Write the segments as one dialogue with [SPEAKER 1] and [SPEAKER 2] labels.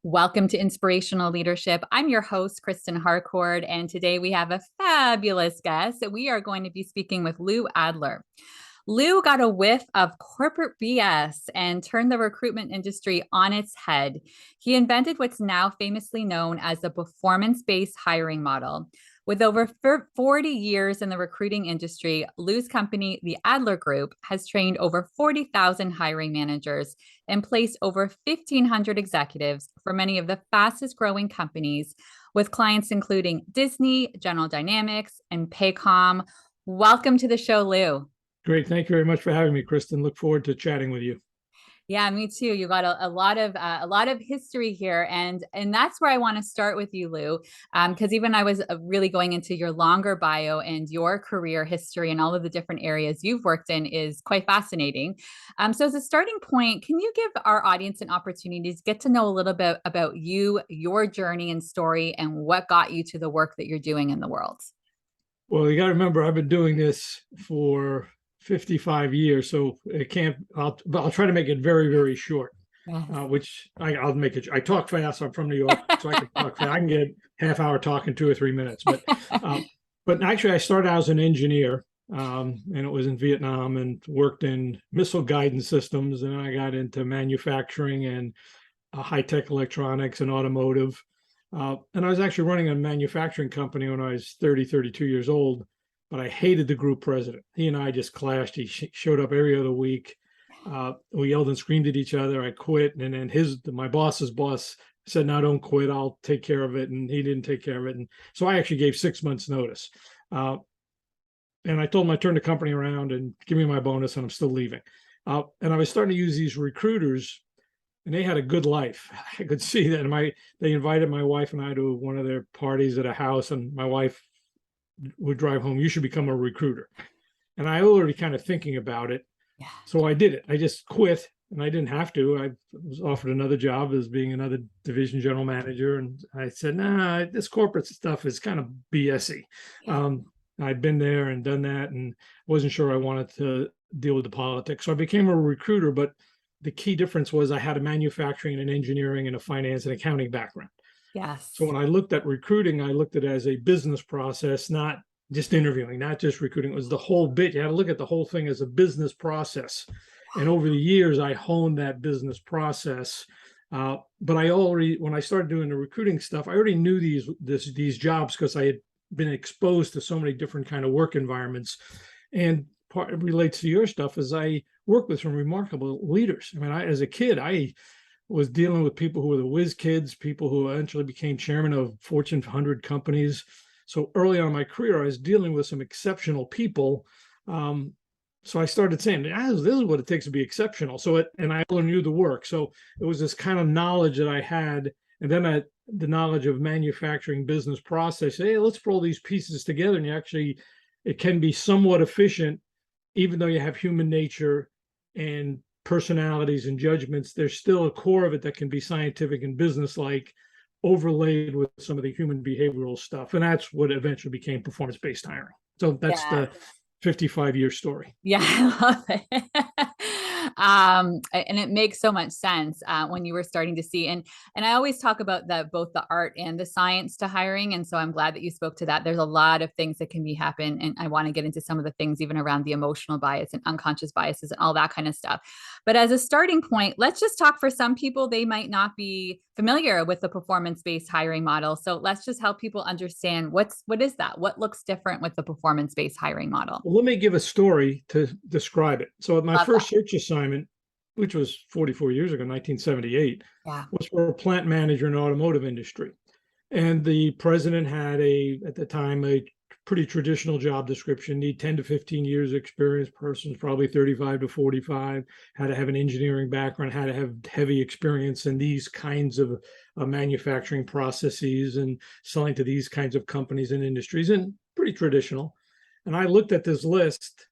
[SPEAKER 1] Welcome to Inspirational Leadership. I'm your host, Kristen Harcourt, and today we have a fabulous guest. We are going to be speaking with Lou Adler. Lou got a whiff of corporate BS and turned the recruitment industry on its head. He invented what's now famously known as the performance-based hiring model. With over 40 years in the recruiting industry, Lou's company, the Adler Group, has trained over 40,000 hiring managers and placed over 1,500 executives for many of the fastest growing companies, with clients including Disney, General Dynamics, and Paycom. Welcome to the show, Lou.
[SPEAKER 2] Great. Thank you very much for having me, Kristen. Look forward to chatting with you.
[SPEAKER 1] Yeah, me too. You got a lot of history here, and that's where I want to start with you, Lou, because even I was really going into your longer bio and your career history and all of the different areas you've worked in is quite fascinating. So as a starting point, can you give our audience an opportunity to get to know a little bit about you, your journey and story, and what got you to the work that you're doing in the world?
[SPEAKER 2] Well, you got to remember, I've been doing this for 55 years, so I'll try to make it very, very short.
[SPEAKER 1] Yes.
[SPEAKER 2] Which I'll make it. I talk fast. I'm from New York, so I can talk fast. I can get half hour talking 2 or 3 minutes. But actually, I started out as an engineer, and it was in Vietnam, and worked in missile guidance systems. And I got into manufacturing and high-tech electronics and automotive. And I was actually running a manufacturing company when I was 32 years old. But I hated the group president. He and I just clashed. He showed up every other week. We yelled and screamed at each other. I quit. And then my boss's boss said, "No, don't quit. I'll take care of it." And he didn't take care of it. And so I actually gave 6 months notice. And I told him I'd turn the company around and give me my bonus, and I'm still leaving. And I was starting to use these recruiters, and they had a good life. I could see that. They invited my wife and I to one of their parties at a house, and my wife would drive home, "You should become a recruiter." And I already kind of thinking about it.
[SPEAKER 1] Yeah.
[SPEAKER 2] So I did it. I just quit, and I didn't have to. I was offered another job as being another division general manager. And I said, "Nah, this corporate stuff is kind of BS-y."
[SPEAKER 1] Yeah.
[SPEAKER 2] I'd been there and done that, and wasn't sure I wanted to deal with the politics. So I became a recruiter, but the key difference was I had a manufacturing and engineering and a finance and accounting background.
[SPEAKER 1] Yes.
[SPEAKER 2] So when I looked at recruiting, I looked at it as a business process, not just interviewing, not just recruiting. It was the whole bit. You had to look at the whole thing as a business process. And over the years, I honed that business process. But when I started doing the recruiting stuff, I already knew these jobs because I had been exposed to so many different kind of work environments. And part it relates to your stuff is I worked with some remarkable leaders. I mean, as a kid, I was dealing with people who were the whiz kids, people who eventually became chairman of Fortune 100 companies. So early on in my career, I was dealing with some exceptional people. So I started saying, "This is what it takes to be exceptional." And I only knew the work. So it was this kind of knowledge that I had. And then the knowledge of manufacturing business process. Hey, let's put all these pieces together. And it can be somewhat efficient, even though you have human nature and personalities and judgments. There's still a core of it that can be scientific and business-like, overlaid with some of the human behavioral stuff. And that's what eventually became performance-based hiring. So that's the 55-year story.
[SPEAKER 1] Yeah, I love it. And it makes so much sense when you were starting to see, and I always talk about both the art and the science to hiring. And so I'm glad that you spoke to that. There's a lot of things that can happen. And I want to get into some of the things even around the emotional bias and unconscious biases and all that kind of stuff. But as a starting point, let's just talk for some people, they might not be familiar with the performance-based hiring model. So let's just help people understand what is that? What looks different with the performance-based hiring model?
[SPEAKER 2] Well, let me give a story to describe it. So at my first search assignment, which was 44 years ago, 1978, was for a plant manager in the automotive industry. And the president had at the time, a pretty traditional job description: need 10 to 15 years experience, person's probably 35 to 45, had to have an engineering background, had to have heavy experience in these kinds of manufacturing processes and selling to these kinds of companies and industries, and pretty traditional. And I looked at this list,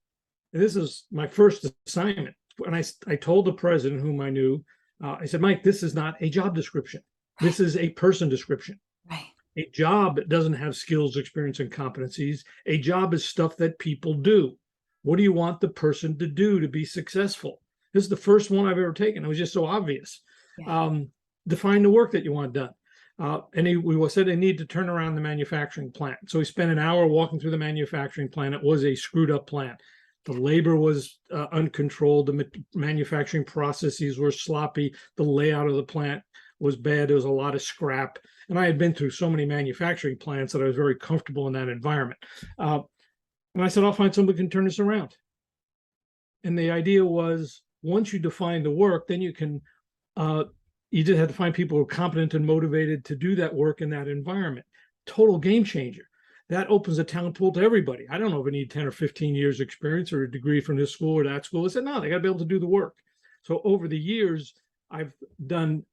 [SPEAKER 2] and this is my first assignment. And I told the president, whom I knew, I said, "Mike, this is not a job description. This is a person description.
[SPEAKER 1] Right.
[SPEAKER 2] A job doesn't have skills, experience, and competencies. A job is stuff that people do. What do you want the person to do to be successful? This is the first one I've ever taken. It was just so obvious.
[SPEAKER 1] Yeah.
[SPEAKER 2] Define the work that you want done. We said they need to turn around the manufacturing plant. So we spent an hour walking through the manufacturing plant. It was a screwed up plant. The labor was uncontrolled. The manufacturing processes were sloppy. The layout of the plant was bad. There was a lot of scrap. And I had been through so many manufacturing plants that I was very comfortable in that environment. And I said, I'll find somebody who can turn this around. And the idea was, once you define the work, then you can, you just have to find people who are competent and motivated to do that work in that environment. Total game changer. That opens a talent pool to everybody. I don't know if I need 10 or 15 years experience or a degree from this school or that school. I said, no, they got to be able to do the work. So over the years, I've done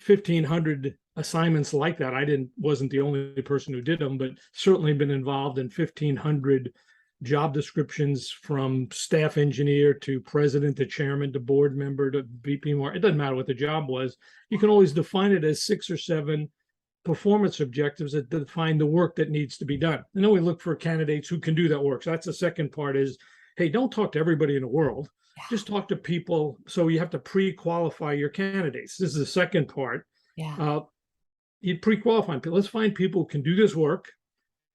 [SPEAKER 2] 1,500 assignments like that. Wasn't the only person who did them, but certainly been involved in 1,500 job descriptions, from staff engineer to president to chairman to board member to VP. It doesn't matter what the job was. You can always define it as 6 or 7 performance objectives that define the work that needs to be done. And then we look for candidates who can do that work. So that's the second part is, hey, don't talk to everybody in the world.
[SPEAKER 1] Yeah.
[SPEAKER 2] Just talk to people. So you have to pre-qualify your candidates. This is the second part.
[SPEAKER 1] Yeah.
[SPEAKER 2] You pre-qualify people. Let's find people who can do this work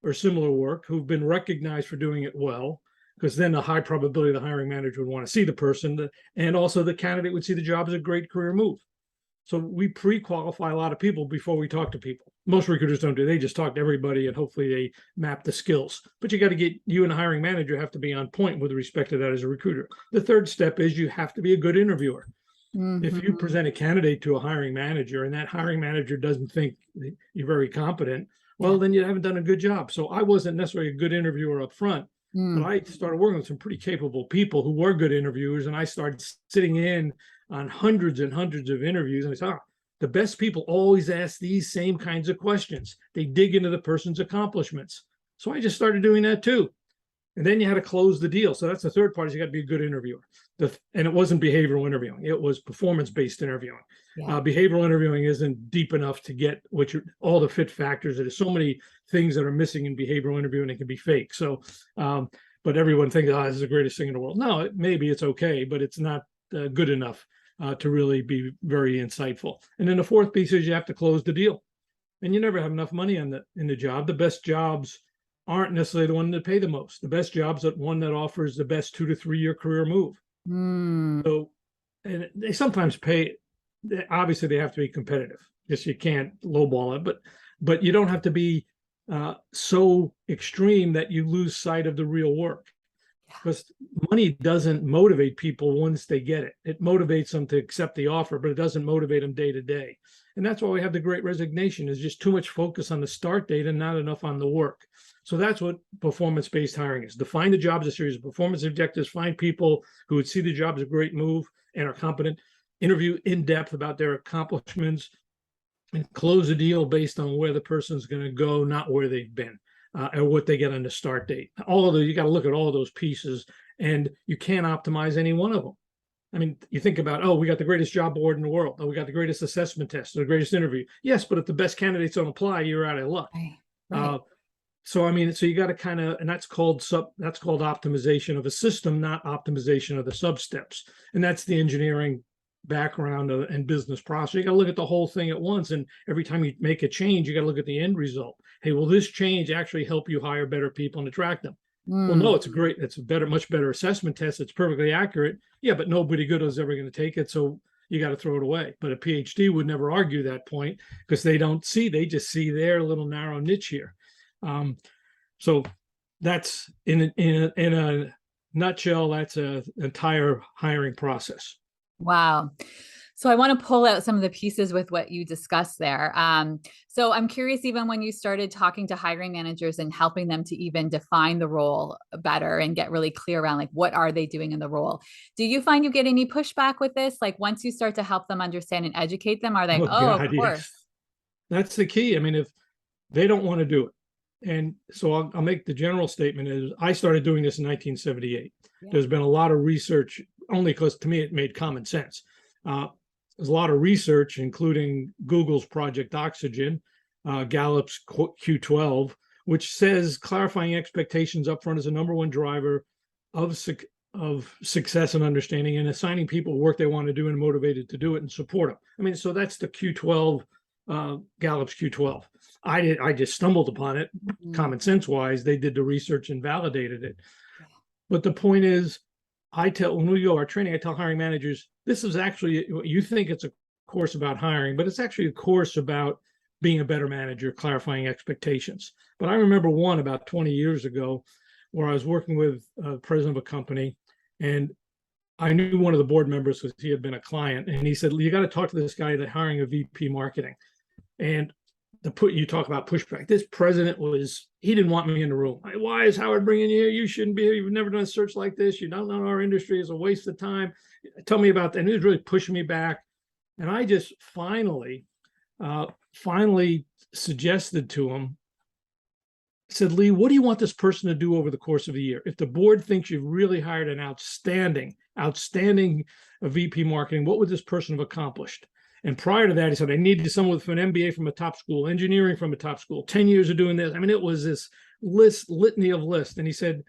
[SPEAKER 2] or similar work, who've been recognized for doing it well, because then a high probability the hiring manager would want to see the person, and also the candidate would see the job as a great career move. So we pre-qualify a lot of people before we talk to people. Most recruiters don't do. They just talk to everybody and hopefully they map the skills. But you and the hiring manager have to be on point with respect to that as a recruiter. The third step is you have to be a good interviewer. Mm-hmm. If you present a candidate to a hiring manager and that hiring manager doesn't think you're very competent, well, then you haven't done a good job. So I wasn't necessarily a good interviewer up front, but I started working with some pretty capable people who were good interviewers, and I started sitting in on hundreds and hundreds of interviews, and I said, the best people always ask these same kinds of questions. They dig into the person's accomplishments. So I just started doing that too. And then you had to close the deal. So that's the third part, is you got to be a good interviewer. And it wasn't behavioral interviewing. It was performance-based interviewing. Yeah. Behavioral interviewing isn't deep enough to get all the fit factors. There's so many things that are missing in behavioral interviewing. It can be fake. So, but everyone thinks, this is the greatest thing in the world. No, maybe it's okay, but it's not good enough to really be very insightful. And then the fourth piece is you have to close the deal. And you never have enough money in the job. The best jobs aren't necessarily the one that pay the most. The best jobs are one that offers the best 2 to 3 year career move. So, and they sometimes pay. Obviously, they have to be competitive. Just you can't lowball it, but you don't have to be so extreme that you lose sight of the real work. Because money doesn't motivate people once they get it. It motivates them to accept the offer, but it doesn't motivate them day to day. And that's why we have the Great Resignation, is just too much focus on the start date and not enough on the work. So that's what performance-based hiring is. Define the job as a series of performance objectives, find people who would see the job as a great move and are competent, interview in depth about their accomplishments, and close a deal based on where the person's going to go, not where they've been. Or what they get on the start date. You got to look at all of those pieces, and you can't optimize any one of them. I mean, you think about, we got the greatest job board in the world. We got the greatest assessment test, the greatest interview. Yes, but if the best candidates don't apply, you're out of luck. Right. So you got to kind of, and that's called optimization of a system, not optimization of the sub steps. And that's the engineering background and business process. You got to look at the whole thing at once, and every time you make a change, you got to look at the end result. Hey, will this change actually help you hire better people and attract them? Well, no, it's a much better assessment test. It's perfectly accurate. Yeah, but nobody good is ever going to take it, so you got to throw it away. But a PhD would never argue that point, because they just see their little narrow niche here. So that's in a nutshell, that's an entire hiring process.
[SPEAKER 1] Wow. So I want to pull out some of the pieces with what you discussed there. So I'm curious, even when you started talking to hiring managers and helping them to even define the role better and get really clear around what are they doing in the role? Do you find you get any pushback with this? Once you start to help them understand and educate them, are they,
[SPEAKER 2] God,
[SPEAKER 1] of course.
[SPEAKER 2] Yes. That's the key. I mean, if they don't want to do it. And so I'll make the general statement is I started doing this in 1978. Yeah. There's been a lot of research, only because to me it made common sense. There's a lot of research, including Google's Project Oxygen, Gallup's Q12, which says clarifying expectations upfront is the number one driver of of success and understanding, and assigning people work they want to do and motivated to do it and support them. I mean, so that's the Q12, Gallup's Q12. I just stumbled upon it, common sense wise. They did the research and validated it. But the point is, when we go our training, I tell hiring managers, this is actually, you think it's a course about hiring, but it's actually a course about being a better manager, clarifying expectations. But I remember one about 20 years ago where I was working with the president of a company, and I knew one of the board members because he had been a client, and he said, you got to talk to this guy that's hiring a VP marketing. And you talk about pushback. This president he didn't want me in the room. Why is Howard bringing you here? You shouldn't be here. You've never done a search like this. You don't know our industry. It's a waste of time. Tell me about that. And he was really pushing me back. And I just finally suggested to him, said, Lee, what do you want this person to do over the course of a year? If the board thinks you've really hired an outstanding VP marketing, what would this person have accomplished? And prior to that, he said, I needed someone with an MBA from a top school, engineering from a top school, 10 years of doing this. I mean, it was this litany of lists. And he said,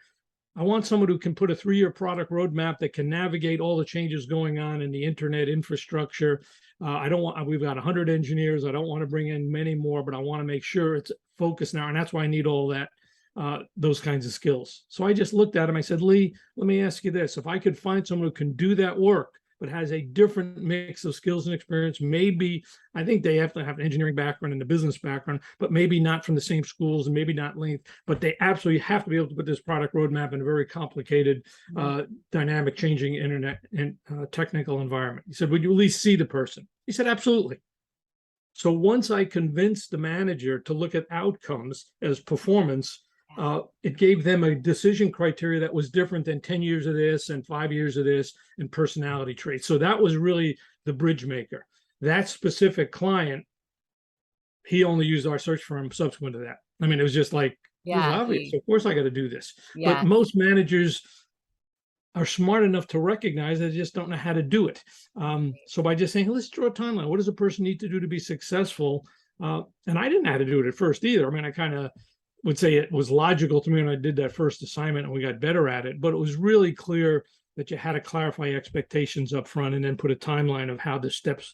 [SPEAKER 2] I want someone who can put a 3-year product roadmap that can navigate all the changes going on in the internet infrastructure. We've got 100 engineers. I don't want to bring in many more, but I want to make sure it's focused now. And that's why I need all that, those kinds of skills. So I just looked at him. I said, Lee, let me ask you this. If I could find someone who can do that work, but has a different mix of skills and experience, maybe, I think they have to have an engineering background and a business background, but maybe not from the same schools and maybe not linked, but they absolutely have to be able to put this product roadmap in a very complicated, dynamic, changing internet and technical environment. He said, would you at least see the person? He said, absolutely. So once I convinced the manager to look at outcomes as performance, it gave them a decision criteria that was different than 10 years of this and 5 years of this and personality traits. So that was really the bridge maker. That specific client, he only used our search firm subsequent to that. I mean, it was just like, it was obvious. Of course I got to do this. But most managers are smart enough to recognize they just don't know how to do it. So by just saying, let's draw a timeline. What does a person need to do to be successful? And I didn't know how to do it at first either. I mean, I kind of would say it was logical to me when I did that first assignment and we got better at it, but it was really clear that you had to clarify expectations up front and then put a timeline of how the steps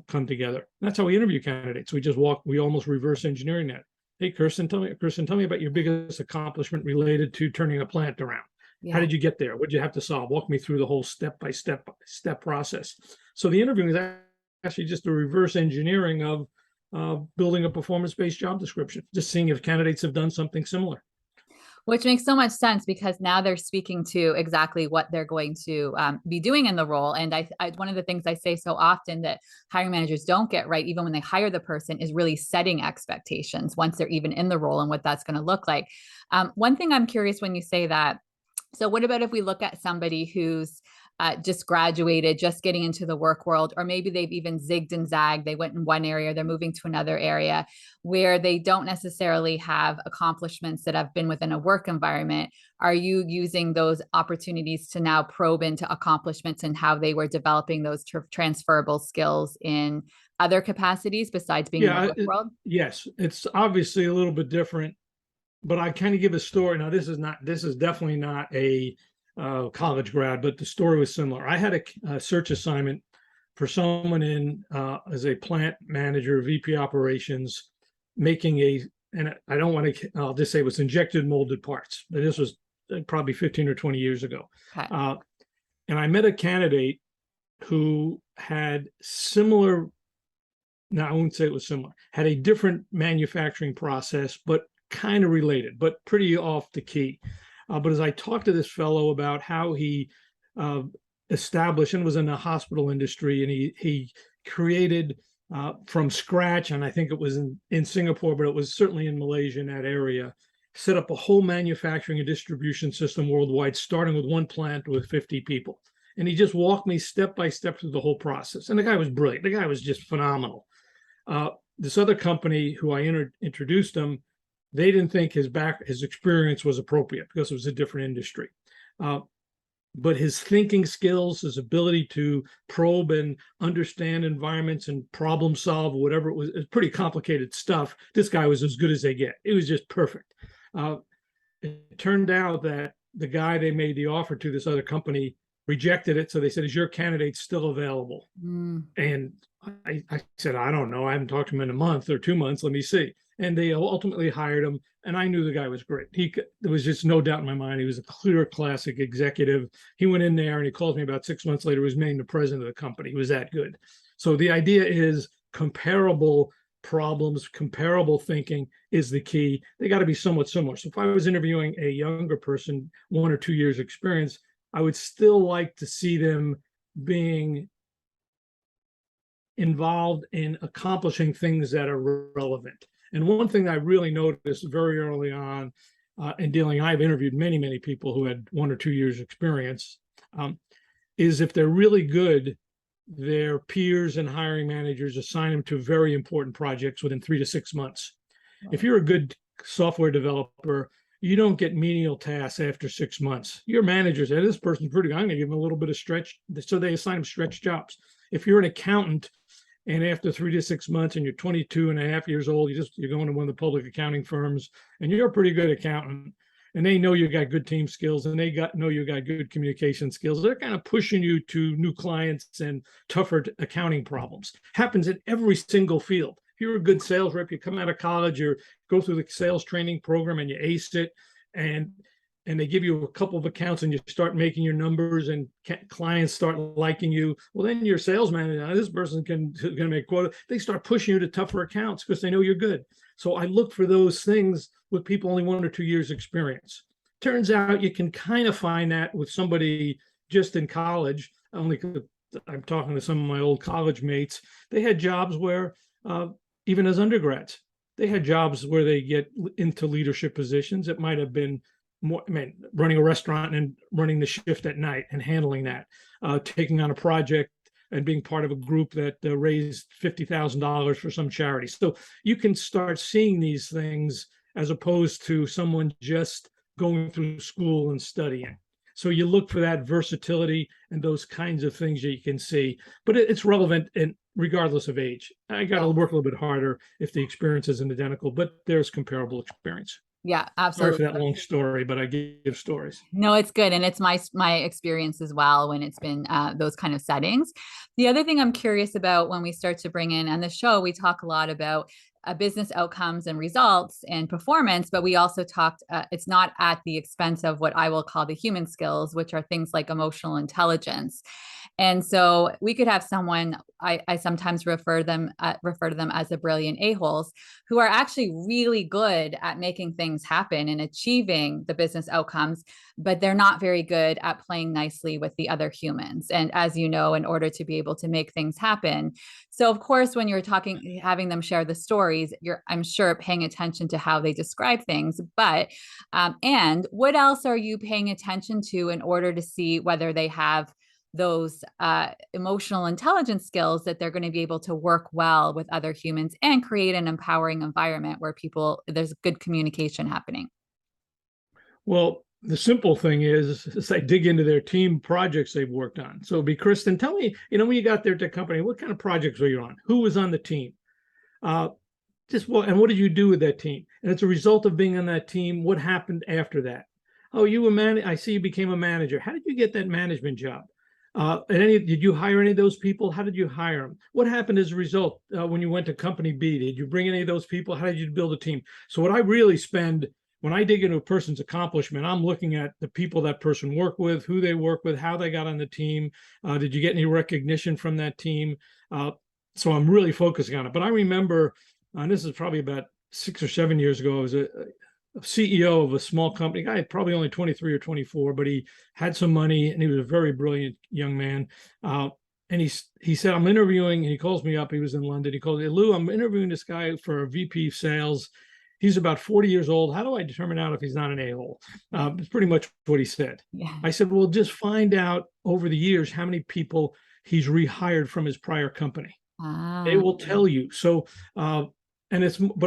[SPEAKER 2] come together. That's how we interview candidates. We almost reverse engineering that. Hey, Kirsten, tell me about your biggest accomplishment related to turning a plant around. How did you get there? What did you have to solve? Walk me through the whole step process. So the interviewing is actually just a reverse engineering of building a performance-based job description, just seeing if candidates have done something similar.
[SPEAKER 1] Which makes so much sense because now they're speaking to exactly what they're going to be doing in the role. And one of the things I say so often that hiring managers don't get right, even when they hire the person, is really setting expectations once they're even in the role and what that's going to look like. One thing I'm curious when you say that, so what about if we look at somebody who's just graduated, just getting into the work world, or maybe they've even zigged and zagged. They went in one area, they're moving to another area where they don't necessarily have accomplishments that have been within a work environment. Are you using those opportunities to now probe into accomplishments and how they were developing those transferable skills in other capacities besides being in the work world?
[SPEAKER 2] Yes, it's obviously a little bit different, but I kind of give a story. Now, this is definitely not a college grad, but the story was similar. I had a search assignment for someone in as a plant manager, VP operations, making and I don't want to, I'll just say it was injected molded parts. But this was probably 15 or 20 years ago.
[SPEAKER 1] Okay.
[SPEAKER 2] And I met a candidate who had similar, now I wouldn't say it was similar, had a different manufacturing process, but kind of related, but pretty off the key. But as I talked to this fellow about how he established and was in the hospital industry, and he created from scratch, and I think it was in Singapore, but it was certainly in Malaysia, in that area, set up a whole manufacturing and distribution system worldwide, starting with one plant with 50 people. And he just walked me step by step through the whole process. And the guy was brilliant. The guy was just phenomenal. This other company who I introduced him, they didn't think his experience was appropriate because it was a different industry. But his thinking skills, his ability to probe and understand environments and problem solve, whatever it was pretty complicated stuff. This guy was as good as they get. It was just perfect. It turned out that the guy they made the offer to, this other company, rejected it. So they said, is your candidate still available? And I said, I don't know. I haven't talked to him in a month or 2 months. Let me see. And they ultimately hired him. And I knew the guy was great. There was just no doubt in my mind. He was a clear classic executive. He went in there and he called me about 6 months later. He was named the president of the company. He was that good. So the idea is comparable problems, comparable thinking is the key. They got to be somewhat similar. So if I was interviewing a younger person, 1 or 2 years experience, I would still like to see them being involved in accomplishing things that are relevant. And one thing that I really noticed very early on in dealing, I've interviewed many, many people who had 1 or 2 years experience, is if they're really good, their peers and hiring managers assign them to very important projects within 3 to 6 months. If you're a good software developer, you don't get menial tasks after 6 months. Your manager said, this person's pretty good. I'm going to give them a little bit of stretch. So they assign them stretch jobs. If you're an accountant and after 3 to 6 months and you're 22 and a half years old, you're going to one of the public accounting firms and you're a pretty good accountant and they know you got good team skills and know you got good communication skills. They're kind of pushing you to new clients and tougher accounting problems. Happens in every single field. If you're a good sales rep, you come out of college or go through the sales training program and you ace it, and they give you a couple of accounts and you start making your numbers and clients start liking you. Well, then your sales manager, this person can make quota. They start pushing you to tougher accounts because they know you're good. So I look for those things with people only 1 or 2 years experience. Turns out you can kind of find that with somebody just in college. Only I'm talking to some of my old college mates. They had jobs where even as undergrads, they had jobs where they get into leadership positions. It might have been more, running a restaurant and running the shift at night and handling that, taking on a project and being part of a group that raised $50,000 for some charity. So you can start seeing these things as opposed to someone just going through school and studying. So you look for that versatility and those kinds of things that you can see, but it's relevant and regardless of age. I got to work a little bit harder if the experience isn't identical, but there's comparable experience.
[SPEAKER 1] Yeah,
[SPEAKER 2] Sorry
[SPEAKER 1] absolutely.
[SPEAKER 2] for that long story, but I give stories.
[SPEAKER 1] No, it's good. And it's my experience as well when it's been those kind of settings. The other thing I'm curious about when we start to bring in on the show, we talk a lot about business outcomes and results and performance, but we also talked, it's not at the expense of what I will call the human skills, which are things like emotional intelligence. And so we could have someone, I sometimes refer to them as the brilliant a-holes, who are actually really good at making things happen and achieving the business outcomes, but they're not very good at playing nicely with the other humans. And as you know, in order to be able to make things happen. So of course, when you're talking, having them share the stories, I'm sure, paying attention to how they describe things, but, and what else are you paying attention to in order to see whether they have those emotional intelligence skills that they're going to be able to work well with other humans and create an empowering environment where there's good communication happening?
[SPEAKER 2] Well, the simple thing is I dig into their team projects they've worked on. So Kristen, tell me, when you got there to the company, what kind of projects were you on? Who was on the team? And what did you do with that team? And as a result of being on that team, what happened after that? Oh, I see you became a manager. How did you get that management job? Did you hire any of those people? How did you hire them? What happened as a result when you went to company B? Did you bring any of those people? How did you build a team? So what I really spend when I dig into a person's accomplishment, I'm looking at the people that person worked with, who they work with, how they got on the team. Did you get any recognition from that team? So I'm really focusing on it. But I remember, and this is probably about 6 or 7 years ago, I was a CEO of a small company, guy probably only 23 or 24, but he had some money and he was a very brilliant young man. And he said, I'm interviewing, and he calls me up. He was in London. He calls me, Lou, I'm interviewing this guy for a VP of sales. He's about 40 years old. How do I determine out if he's not an a-hole? It's pretty much what he said.
[SPEAKER 1] Yeah.
[SPEAKER 2] I said, well, just find out over the years how many people he's rehired from his prior company. They will tell you. So, but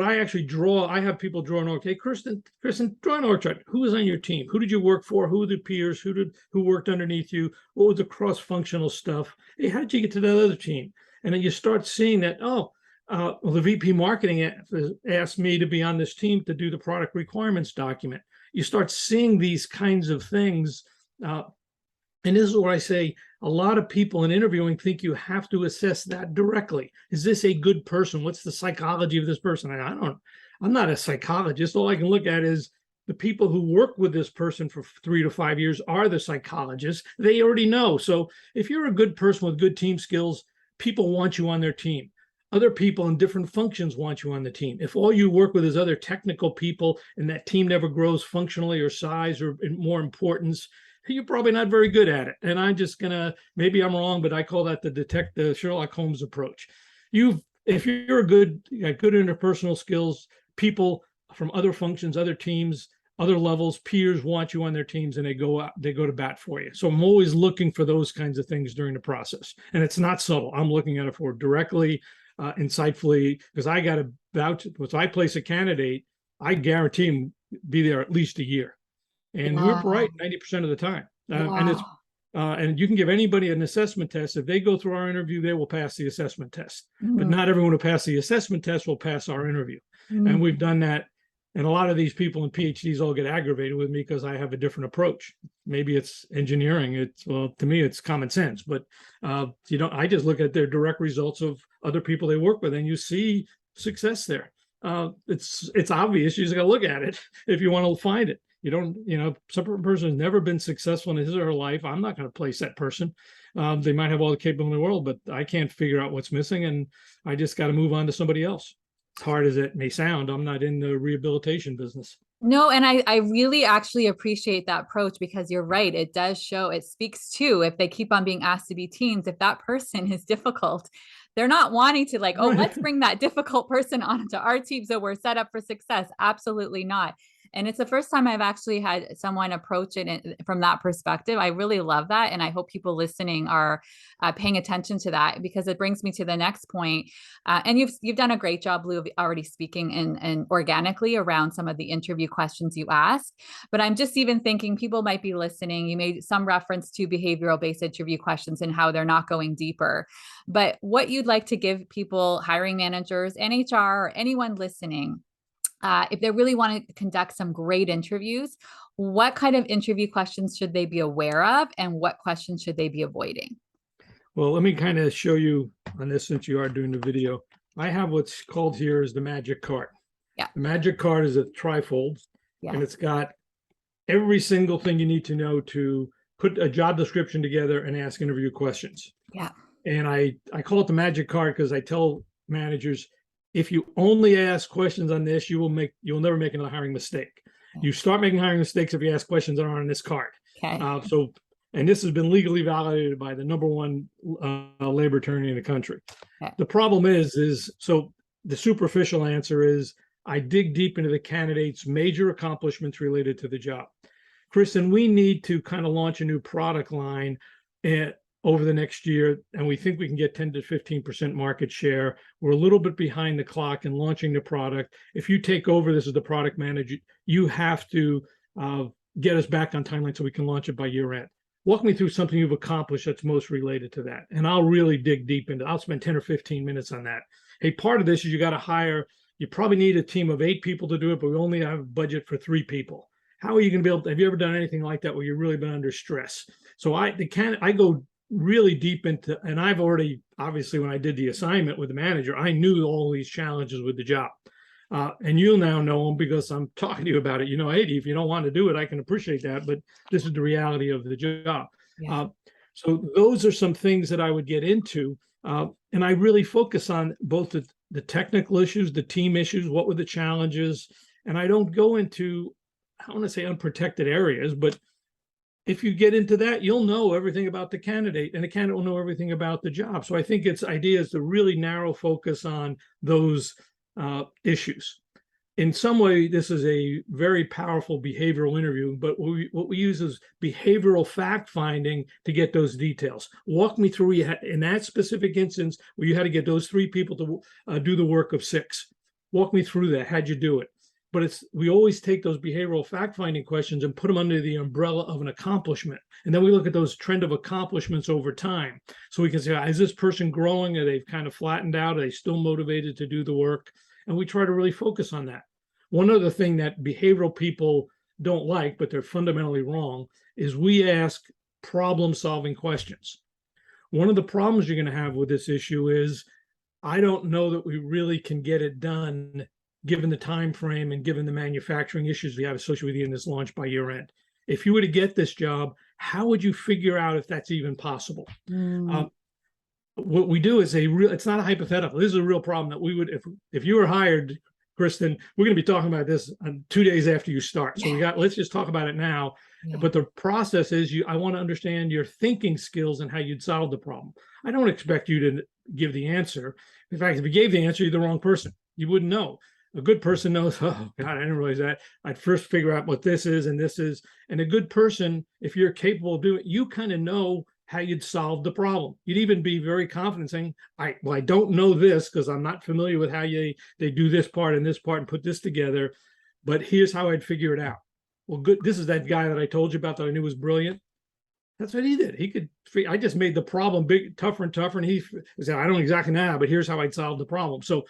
[SPEAKER 2] I actually I have people draw an org. Hey, Kristen, draw an org chart. Who was on your team? Who did you work for? Who were the peers? Who worked underneath you? What was the cross-functional stuff? Hey, how did you get to that other team? And then you start seeing that, well, the VP marketing asked me to be on this team to do the product requirements document. you start seeing these kinds of things. And this is where I say a lot of people in interviewing think you have to assess that directly. Is this a good person? What's the psychology of this person? And I'm not a psychologist. All I can look at is the people who work with this person for 3 to 5 years are the psychologists. They already know. So if you're a good person with good team skills, people want you on their team. Other people in different functions want you on the team. If all you work with is other technical people and that team never grows functionally or size or in more importance, you're probably not very good at it. And I'm just gonna, maybe I'm wrong, but I call that the Sherlock Holmes approach. If you're you got good interpersonal skills, people from other functions, other teams, other levels, peers want you on their teams, and they go to bat for you. So I'm always looking for those kinds of things during the process, and it's not subtle. I'm looking at it for directly, insightfully, because I got to vouch. If I place a candidate, I guarantee him be there at least a year. And we're right 90% of the time. And you can give anybody an assessment test. If they go through our interview, they will pass the assessment test. But not everyone who passes the assessment test will pass our interview. And we've done that. And a lot of these people in PhDs all get aggravated with me because I have a different approach. Maybe it's engineering. To me, it's common sense. But I just look at their direct results of other people they work with, and you see success there. It's obvious. You just got to look at it if you want to find it. You don't, some person has never been successful in his or her life. I'm not going to place that person. They might have all the capability in the world, but I can't figure out what's missing, and I just got to move on to somebody else. As hard as it may sound, I'm not in the rehabilitation business.
[SPEAKER 1] No, and I really actually appreciate that approach, because you're right. It does show, it speaks to, if they keep on being asked to be teams, if that person is difficult, they're not wanting to let's bring that difficult person onto our team so we're set up for success. Absolutely not. And it's the first time I've actually had someone approach it from that perspective. I really love that. And I hope people listening are paying attention to that, because it brings me to the next point. And you've done a great job, Lou, of already speaking and organically around some of the interview questions you ask. But I'm just even thinking people might be listening. You made some reference to behavioral-based interview questions and how they're not going deeper. But what you'd like to give people, hiring managers, HR, or anyone listening, if they really want to conduct some great interviews, what kind of interview questions should they be aware of, and what questions should they be avoiding?
[SPEAKER 2] Well, let me kind of show you on this, since you are doing the video. I have what's called here is the magic card.
[SPEAKER 1] Yeah.
[SPEAKER 2] The magic card is a trifold, and it's got every single thing you need to know to put a job description together and ask interview questions.
[SPEAKER 1] Yeah.
[SPEAKER 2] And I call it the magic card because I tell managers, if you only ask questions on this, you'll never make another hiring mistake. Okay. You start making hiring mistakes if you ask questions that aren't on this card.
[SPEAKER 1] Okay.
[SPEAKER 2] And this has been legally validated by the #1 labor attorney in the country. Okay. The problem is so the superficial answer is I dig deep into the candidate's major accomplishments related to the job. Kristen, we need to kind of launch a new product line over the next year, and we think we can get 10 to 15% market share. We're a little bit behind the clock in launching the product. If you take over this as the product manager, you have to get us back on timeline so we can launch it by year end. Walk me through something you've accomplished that's most related to that. And I'll really dig deep into it. I'll spend 10 or 15 minutes on that. Hey, part of this is you got to hire, you probably need a team of 8 people to do it, but we only have a budget for 3 people. How are you going to be able to, have you ever done anything like that where you've really been under stress? So I go really deep into, and I've already, obviously, when I did the assignment with the manager, I knew all these challenges with the job. And you'll now know them because I'm talking to you about it. Hey, if you don't want to do it, I can appreciate that, but this is the reality of the job. Yeah. So those are some things that I would get into. And I really focus on both the technical issues, the team issues, what were the challenges, and I don't go into, I want to say unprotected areas, but if you get into that, you'll know everything about the candidate, and the candidate will know everything about the job. So I think its idea is to really narrow focus on those issues. In some way, this is a very powerful behavioral interview, but what we use is behavioral fact finding to get those details. Walk me through in that specific instance where you had to get those 3 people to do the work of 6. Walk me through that. How'd you do it? But we always take those behavioral fact-finding questions and put them under the umbrella of an accomplishment. And then we look at those trend of accomplishments over time. So we can say, is this person growing? Are they kind of flattened out? Are they still motivated to do the work? And we try to really focus on that. One other thing that behavioral people don't like, but they're fundamentally wrong, is we ask problem-solving questions. One of the problems you're going to have with this issue is I don't know that we really can get it done given the time frame and given the manufacturing issues we have associated with this launch by year end. If you were to get this job, how would you figure out if that's even possible? What we do is it's not a hypothetical. This is a real problem that we would, if you were hired, Kristen, we're going to be talking about this 2 days after you start. So let's just talk about it now. Yeah. But the process is I want to understand your thinking skills and how you'd solve the problem. I don't expect you to give the answer. In fact, if you gave the answer, you're the wrong person. You wouldn't know. A good person knows, oh God, I didn't realize that. I'd first figure out what this is and this is. And a good person, if you're capable of doing it, you kind of know how you'd solve the problem. You'd even be very confident saying, I don't know this because I'm not familiar with how they do this part and put this together, but here's how I'd figure it out. Well, good. This is that guy that I told you about that I knew was brilliant. That's what he did. I just made the problem tougher and tougher. And he said, I don't exactly know, but here's how I'd solve the problem. So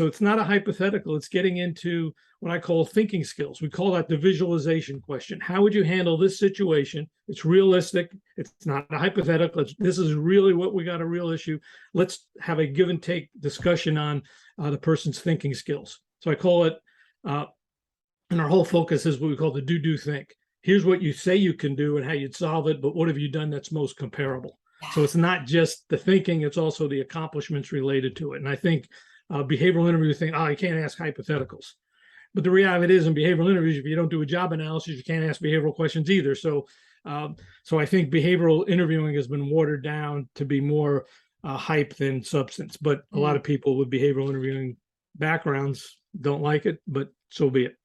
[SPEAKER 2] it's not a hypothetical. It's getting into what I call thinking skills. We call that the visualization question. How would you handle this situation? It's realistic. It's not a hypothetical. This is really what we got, a real issue. Let's have a give and take discussion on the person's thinking skills. So I call it, and our whole focus is what we call the do, think. Here's what you say you can do and how you'd solve it, but what have you done that's most comparable? So it's not just the thinking, it's also the accomplishments related to it. And I think behavioral interview think, you can't ask hypotheticals. But the reality is in behavioral interviews, if you don't do a job analysis, you can't ask behavioral questions either. So I think behavioral interviewing has been watered down to be more hype than substance. But a lot of people with behavioral interviewing backgrounds don't like it, but so be it.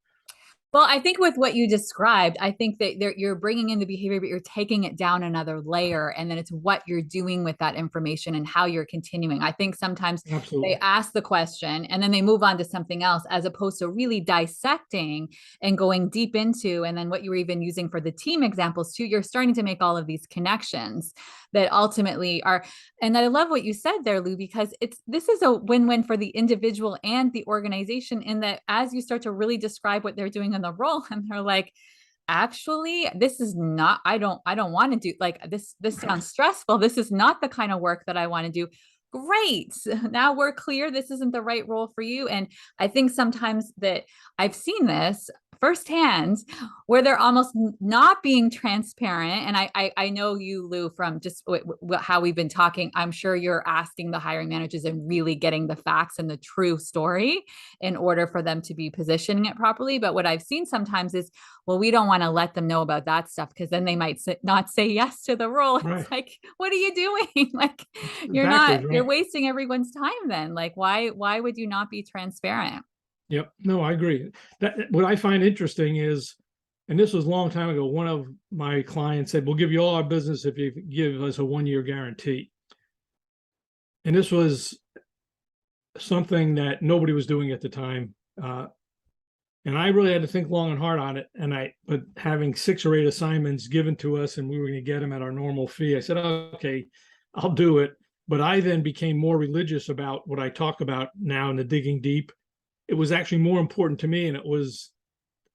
[SPEAKER 1] Well, I think with what you described, I think that you're bringing in the behavior, but you're taking it down another layer. And then it's what you're doing with that information and how you're continuing. I think sometimes they ask the question and then they move on to something else, as opposed to really dissecting and going deep into. And then what you were even using for the team examples too, you're starting to make all of these connections that ultimately are. And I love what you said there, Lou, because this is a win-win for the individual and the organization, in that as you start to really describe what they're doing in the role, and they're like, actually, this is not, I don't want to do like this. This sounds stressful. This is not the kind of work that I want to do. Great. Now we're clear. This isn't the right role for you. And I think sometimes that I've seen this firsthand where they're almost not being transparent. And I know you, Lou, from just how we've been talking, I'm sure you're asking the hiring managers and really getting the facts and the true story in order for them to be positioning it properly. But what I've seen sometimes is, well, we don't want to let them know about that stuff because then they might not say yes to the role. Right. It's like, what are you doing? Like, you're wasting everyone's time then. Like, why would you not be transparent?
[SPEAKER 2] Yep. No, I agree. What I find interesting is, and this was a long time ago, one of my clients said, we'll give you all our business if you give us a 1-year guarantee. And this was something that nobody was doing at the time. And I really had to think long and hard on it. But having 6 or 8 assignments given to us and we were going to get them at our normal fee, I said, okay, I'll do it. But I then became more religious about what I talk about now in the digging deep. It was actually more important to me, and it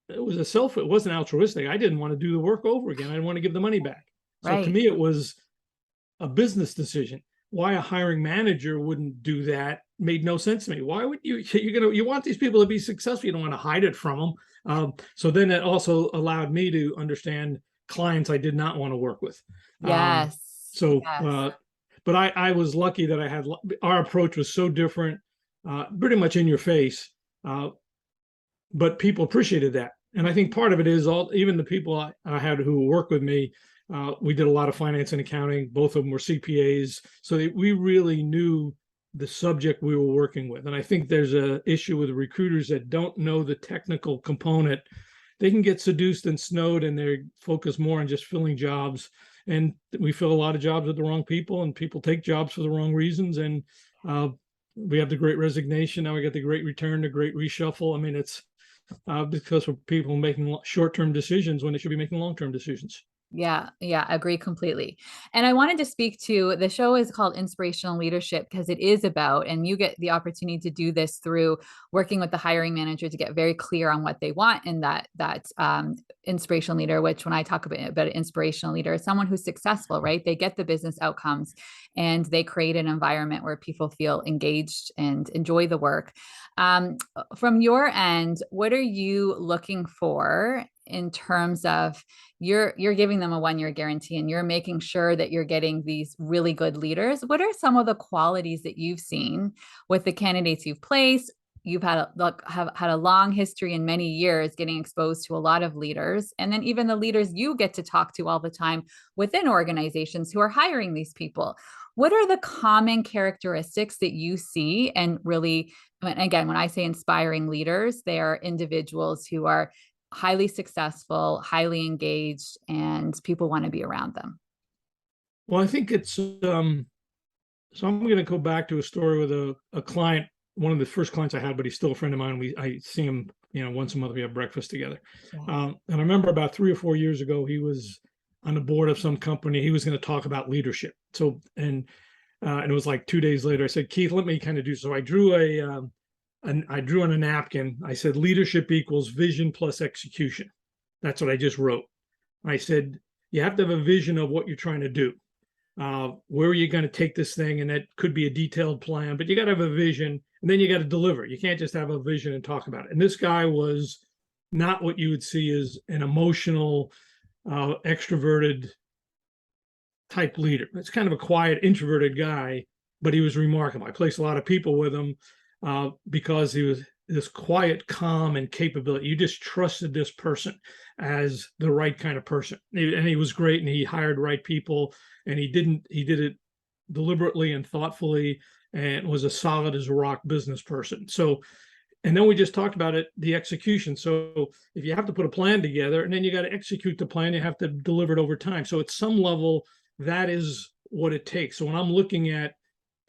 [SPEAKER 2] wasn't altruistic. I didn't want to do the work over again. I didn't want to give the money back. So to me, it was a business decision. Why a hiring manager wouldn't do that made no sense to me. Why would you want these people to be successful? You don't want to hide it from them. So then it also allowed me to understand clients I did not want to work with.
[SPEAKER 1] Yes.
[SPEAKER 2] But I was lucky that our approach was so different, pretty much in your face. But people appreciated that. And I think part of it is even the people I had who work with me, we did a lot of finance and accounting. Both of them were CPAs. So we really knew the subject we were working with. And I think there's an issue with recruiters that don't know the technical component. They can get seduced and snowed and they focus more on just filling jobs. And we fill a lot of jobs with the wrong people, and people take jobs for the wrong reasons. And we have the great resignation. Now we got the great return, the great reshuffle. I mean, it's because of people making short-term decisions when they should be making long-term decisions.
[SPEAKER 1] Yeah, yeah, agree completely. And I wanted to speak to the show is called Inspirational Leadership because it is about, and you get the opportunity to do this through working with the hiring manager to get very clear on what they want in that inspirational leader. Which, when I talk about an inspirational leader, is someone who's successful, right? They get the business outcomes and they create an environment where people feel engaged and enjoy the work. From your end, what are you looking for in terms of you're giving them a 1 year guarantee and you're making sure that you're getting these really good leaders? What are some of the qualities that you've seen with the candidates you've placed? You've have had a long history and many years getting exposed to a lot of leaders, and then even the leaders you get to talk to all the time within organizations who are hiring these people. What are the common characteristics that you see? And really, again, when I say inspiring leaders, they are individuals who are highly successful, highly engaged, and people want to be around them.
[SPEAKER 2] Well, I think it's so I'm going to go back to a story with a client, one of the first clients I had, but he's still a friend of mine. I see him, once a month. We have breakfast together.
[SPEAKER 1] Yeah.
[SPEAKER 2] And I remember about 3 or 4 years ago, he was on the board of some company. He was going to talk about leadership. So and it was like 2 days later, I said, Keith, let me kind of do. So I drew I drew on a napkin. I said, leadership equals vision plus execution. That's what I just wrote. I said, you have to have a vision of what you're trying to do. Where are you going to take this thing? And that could be a detailed plan, but you got to have a vision and then you got to deliver. You can't just have a vision and talk about it. And this guy was not what you would see as an emotional, extroverted type leader. It's kind of a quiet, introverted guy, but he was remarkable. I placed a lot of people with him because he was this quiet, calm, and capability. You just trusted this person as the right kind of person, and he was great. And he hired right people, and he did it deliberately and thoughtfully, and was a solid as a rock business person. So, and then we just talked about it, the execution. So if you have to put a plan together, and then you got to execute the plan, you have to deliver it over time. So at some level, that is what it takes. So when I'm looking at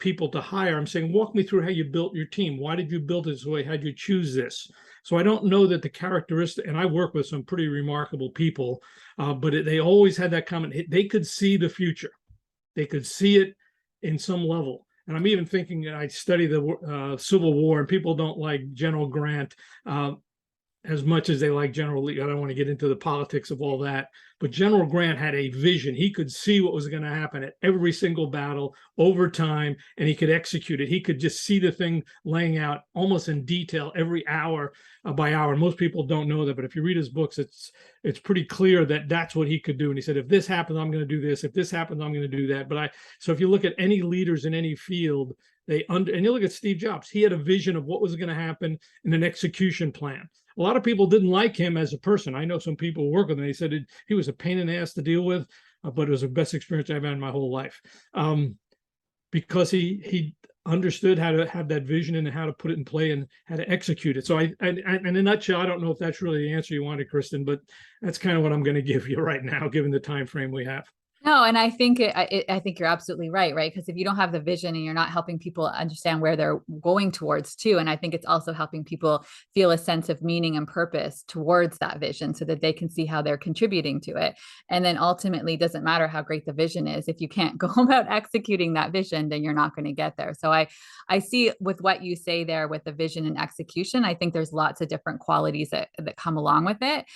[SPEAKER 2] people to hire, I'm saying, walk me through how you built your team. Why did you build it this way? How'd you choose this? So I don't know that the characteristic, and I work with some pretty remarkable people, but they always had that comment. They could see the future. They could see it in some level. And I'm even thinking, I study the Civil War, and people don't like General Grant as much as they like General Lee. I don't want to get into the politics of all that, but General Grant had a vision. He could see what was going to happen at every single battle over time, and he could execute it. He could just see the thing laying out almost in detail every hour by hour. And most people don't know that, but if you read his books, it's pretty clear that that's what he could do. And he said, if this happens, I'm going to do this. If this happens, I'm going to do that. So if you look at any leaders in any field, and you look at Steve Jobs, he had a vision of what was going to happen and an execution plan. A lot of people didn't like him as a person. I know some people who work with him. They said he was a pain in the ass to deal with, but it was the best experience I've had in my whole life, because he understood how to have that vision and how to put it in play and how to execute it. So in a nutshell, I don't know if that's really the answer you wanted, Kristen, but that's kind of what I'm going to give you right now, given the time frame we have.
[SPEAKER 1] No, and I think I think you're absolutely right, right? Because if you don't have the vision and you're not helping people understand where they're going towards too, and I think it's also helping people feel a sense of meaning and purpose towards that vision so that they can see how they're contributing to it. And then ultimately, it doesn't matter how great the vision is. If you can't go about executing that vision, then you're not going to get there. So I see with what you say there with the vision and execution, I think there's lots of different qualities that come along with it.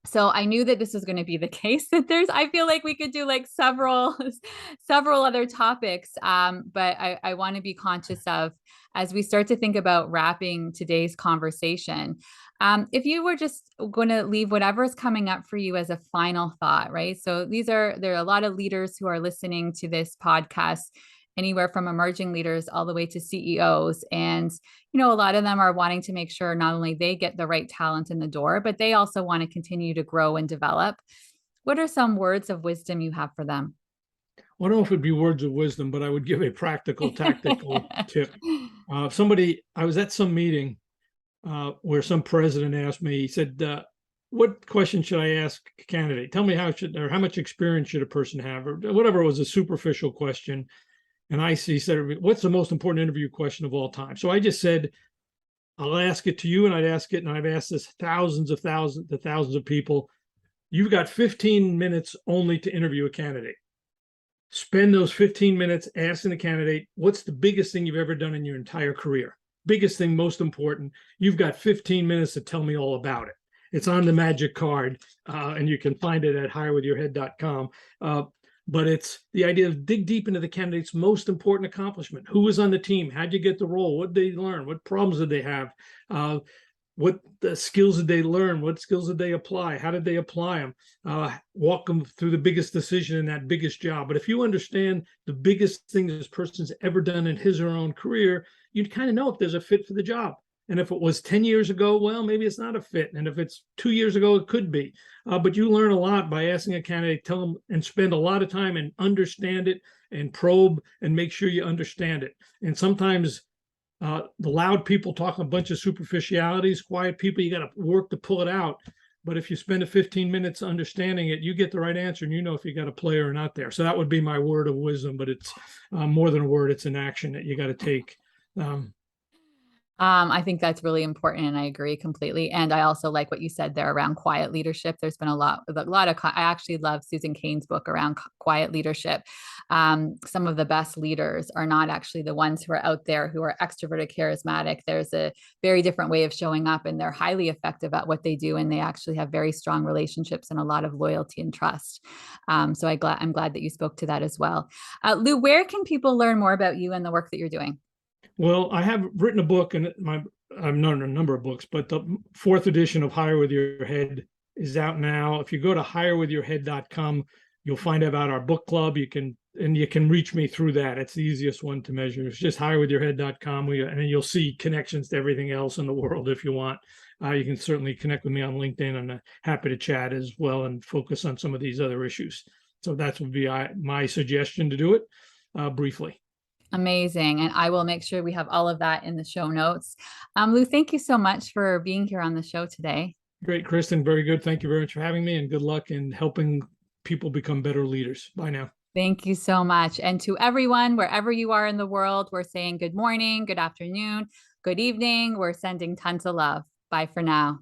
[SPEAKER 1] So I knew that this was going to be the case, that I feel like we could do like several other topics. But I want to be conscious of, as we start to think about wrapping today's conversation, if you were just going to leave whatever's coming up for you as a final thought, right? So there are a lot of leaders who are listening to this podcast, anywhere from emerging leaders all the way to CEOs. And, a lot of them are wanting to make sure not only they get the right talent in the door, but they also want to continue to grow and develop. What are some words of wisdom you have for them?
[SPEAKER 2] Well, I don't know if it'd be words of wisdom, but I would give a practical, tactical tip. I was at some meeting where some president asked me, he said, what question should I ask a candidate? Tell me how much experience should a person have, or whatever. It was a superficial question. And he said, what's the most important interview question of all time? So I just said, I'll ask it to you, and I'd ask it, and I've asked this thousands of people. you've got 15 minutes only to interview a candidate. Spend those 15 minutes asking the candidate, what's the biggest thing you've ever done in your entire career? Biggest thing, most important. You've got 15 minutes to tell me all about it. It's on the magic card, and you can find it at hirewithyourhead.com. But it's the idea of dig deep into the candidate's most important accomplishment. Who was on the team? How'd you get the role? What did they learn? What problems did they have? What the skills did they learn? What skills did they apply? How did they apply them? Walk them through the biggest decision in that biggest job. But if you understand the biggest thing this person's ever done in his or her own career, you'd kind of know if there's a fit for the job. And if it was 10 years ago, well, maybe it's not a fit. And if it's 2 years ago, it could be. But you learn a lot by asking a candidate, tell them, and spend a lot of time and understand it and probe and make sure you understand it. And sometimes the loud people talk a bunch of superficialities, quiet people, you got to work to pull it out. But if you spend 15 minutes understanding it, you get the right answer and you know if you got a player or not there. So that would be my word of wisdom, but it's more than a word, it's an action that you got to take.
[SPEAKER 1] I think that's really important, and I agree completely. And I also like what you said there around quiet leadership. There's been a lot of. I actually love Susan Cain's book around quiet leadership. Some of the best leaders are not actually the ones who are out there who are extroverted, charismatic. There's a very different way of showing up, and they're highly effective at what they do, and they actually have very strong relationships and a lot of loyalty and trust. So I'm glad that you spoke to that as well. Lou, where can people learn more about you and the work that you're doing?
[SPEAKER 2] Well, I have written a book, and I've known a number of books, but the 4th edition of Hire With Your Head is out now. If you go to hirewithyourhead.com, you'll find out about our book club. You can reach me through that. It's the easiest one to measure. It's just hirewithyourhead.com, and you'll see connections to everything else in the world if you want. You can certainly connect with me on LinkedIn. I'm happy to chat as well and focus on some of these other issues. So that would be my suggestion to do it briefly.
[SPEAKER 1] Amazing. And I will make sure we have all of that in the show notes. Lou, thank you so much for being here on the show today.
[SPEAKER 2] Great, Kristen. Very good. Thank you very much for having me, and good luck in helping people become better leaders. Bye now.
[SPEAKER 1] Thank you so much. And to everyone, wherever you are in the world, we're saying good morning, good afternoon, good evening. We're sending tons of love. Bye for now.